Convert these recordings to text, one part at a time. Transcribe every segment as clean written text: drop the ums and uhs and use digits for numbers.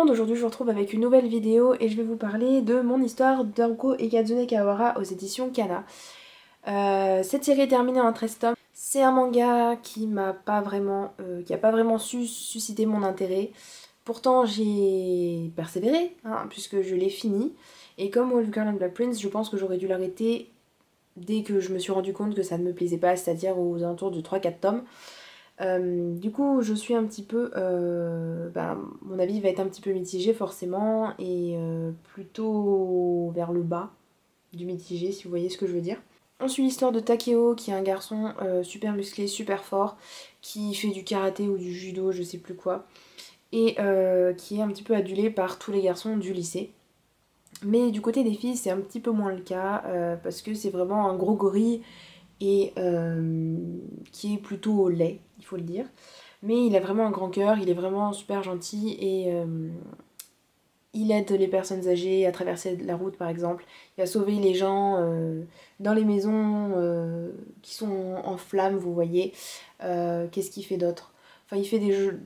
monde, aujourd'hui je vous retrouve avec une nouvelle vidéo et je vais vous parler de mon histoire d'Anko et Kazune Kawara aux éditions Kana. Cette série est terminée en 13 tomes. C'est un manga qui m'a pas vraiment, qui a pas vraiment su susciter mon intérêt. Pourtant j'ai persévéré, hein, puisque je l'ai fini. Et comme Wolf Girl and Black Prince, je pense que j'aurais dû l'arrêter dès que je me suis rendu compte que ça ne me plaisait pas, c'est-à-dire aux alentours de 3-4 tomes. Du coup je suis un petit peu, mon avis va être un petit peu mitigé forcément et plutôt vers le bas du mitigé si vous voyez ce que je veux dire. On suit l'histoire de Takeo qui est un garçon super musclé, super fort, qui fait du karaté ou du judo, je sais plus quoi, et qui est un petit peu adulé par tous les garçons du lycée. Mais du côté des filles c'est un petit peu moins le cas parce que c'est vraiment un gros gorille et qui est plutôt laid, il faut le dire. Mais il a vraiment un grand cœur, il est vraiment super gentil et il aide les personnes âgées à traverser la route par exemple. Il va sauver les gens dans les maisons qui sont en flammes, vous voyez. Qu'est-ce qu'il fait d'autre? Enfin, il fait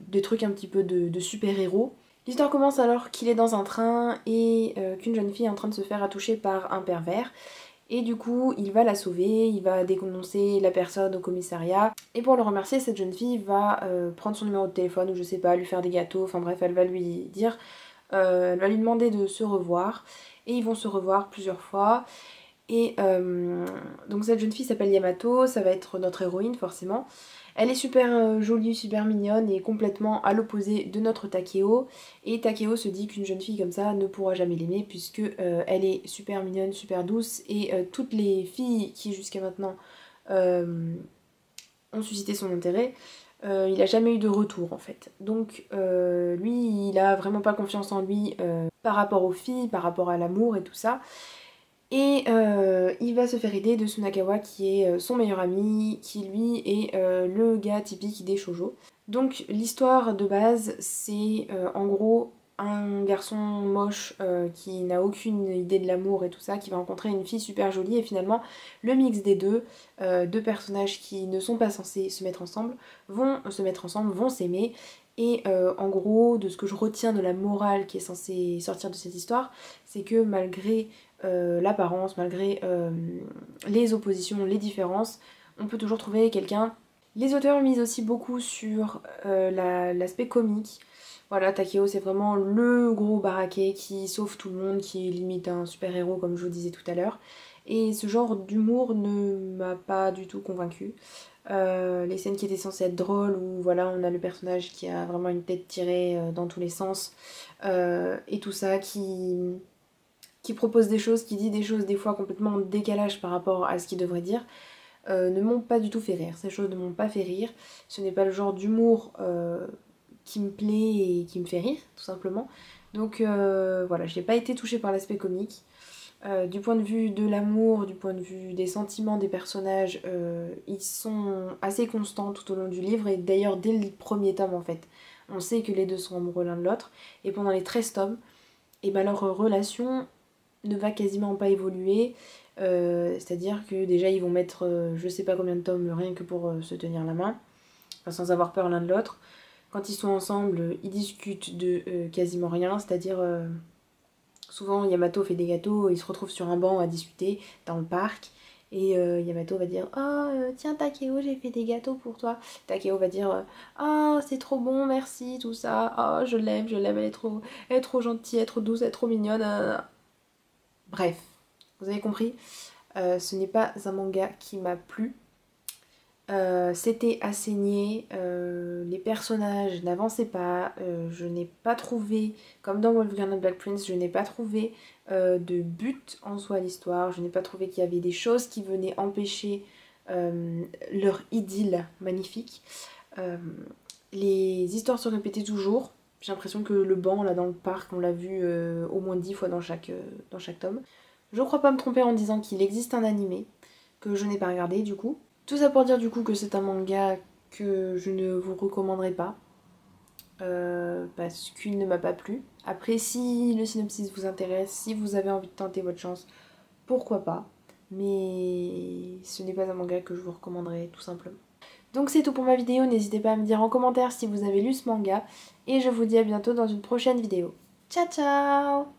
des trucs un petit peu de super-héros. L'histoire commence alors qu'il est dans un train et qu'une jeune fille est en train de se faire attoucher par un pervers. Et du coup, il va la sauver, il va dénoncer la personne au commissariat. Et pour le remercier, cette jeune fille va prendre son numéro de téléphone ou je sais pas, lui faire des gâteaux. Enfin bref, elle va lui dire, elle va lui demander de se revoir. Et ils vont se revoir plusieurs fois. Et donc cette jeune fille s'appelle Yamato, ça va être notre héroïne forcément. Elle est super jolie, super mignonne et complètement à l'opposé de notre Takeo. Et Takeo se dit qu'une jeune fille comme ça ne pourra jamais l'aimer puisque elle est super mignonne, super douce. Et toutes les filles qui jusqu'à maintenant ont suscité son intérêt, il a jamais eu de retour en fait. Donc lui, il a vraiment pas confiance en lui par rapport aux filles, par rapport à l'amour et tout ça. Et il va se faire aider de Tsunakawa qui est son meilleur ami, qui lui est le gars typique des shoujo. Donc l'histoire de base c'est en gros un garçon moche qui n'a aucune idée de l'amour et tout ça, qui va rencontrer une fille super jolie et finalement le mix des deux personnages qui ne sont pas censés se mettre ensemble, vont s'aimer. Et en gros, de ce que je retiens de la morale qui est censée sortir de cette histoire, c'est que malgré l'apparence, malgré les oppositions, les différences, on peut toujours trouver quelqu'un. Les auteurs misent aussi beaucoup sur l'aspect comique. Voilà, Takeo c'est vraiment le gros baraquet qui sauve tout le monde, qui est limite un super-héros comme je vous disais tout à l'heure. Et ce genre d'humour ne m'a pas du tout convaincue. Les scènes qui étaient censées être drôles, où voilà, on a le personnage qui a vraiment une tête tirée dans tous les sens, et tout ça, qui propose des choses, qui dit des choses des fois complètement en décalage par rapport à ce qu'il devrait dire, ne m'ont pas du tout fait rire. Ces choses ne m'ont pas fait rire. Ce n'est pas le genre d'humour qui me plaît et qui me fait rire, tout simplement. Donc voilà, je n'ai pas été touchée par l'aspect comique. Du point de vue de l'amour, du point de vue des sentiments des personnages, ils sont assez constants tout au long du livre. Et d'ailleurs, dès le premier tome, en fait, on sait que les deux sont amoureux l'un de l'autre. Et pendant les 13 tomes, et ben leur relation ne va quasiment pas évoluer, c'est-à-dire que déjà ils vont mettre je sais pas combien de tomes rien que pour se tenir la main, enfin, sans avoir peur l'un de l'autre. Quand ils sont ensemble, ils discutent de quasiment rien, c'est-à-dire souvent Yamato fait des gâteaux, ils se retrouvent sur un banc à discuter dans le parc. Et Yamato va dire oh tiens Takeo, j'ai fait des gâteaux pour toi. Takeo va dire oh c'est trop bon, merci, tout ça. Oh je l'aime, elle est trop gentille, elle est trop douce, elle est trop mignonne. Bref, vous avez compris, ce n'est pas un manga qui m'a plu. C'était assez niais, les personnages n'avançaient pas, je n'ai pas trouvé, comme dans Wolf Girl and Black Prince, je n'ai pas trouvé de but en soi à l'histoire, je n'ai pas trouvé qu'il y avait des choses qui venaient empêcher leur idylle magnifique. Les histoires se répétaient toujours, j'ai l'impression que le banc là dans le parc, on l'a vu au moins 10 fois dans chaque tome. Je crois pas me tromper en disant qu'il existe un animé, que je n'ai pas regardé du coup. Tout ça pour dire du coup que c'est un manga que je ne vous recommanderai pas, parce qu'il ne m'a pas plu. Après, si le synopsis vous intéresse, si vous avez envie de tenter votre chance, pourquoi pas. Mais ce n'est pas un manga que je vous recommanderai tout simplement. Donc c'est tout pour ma vidéo, n'hésitez pas à me dire en commentaire si vous avez lu ce manga, et je vous dis à bientôt dans une prochaine vidéo. Ciao ciao!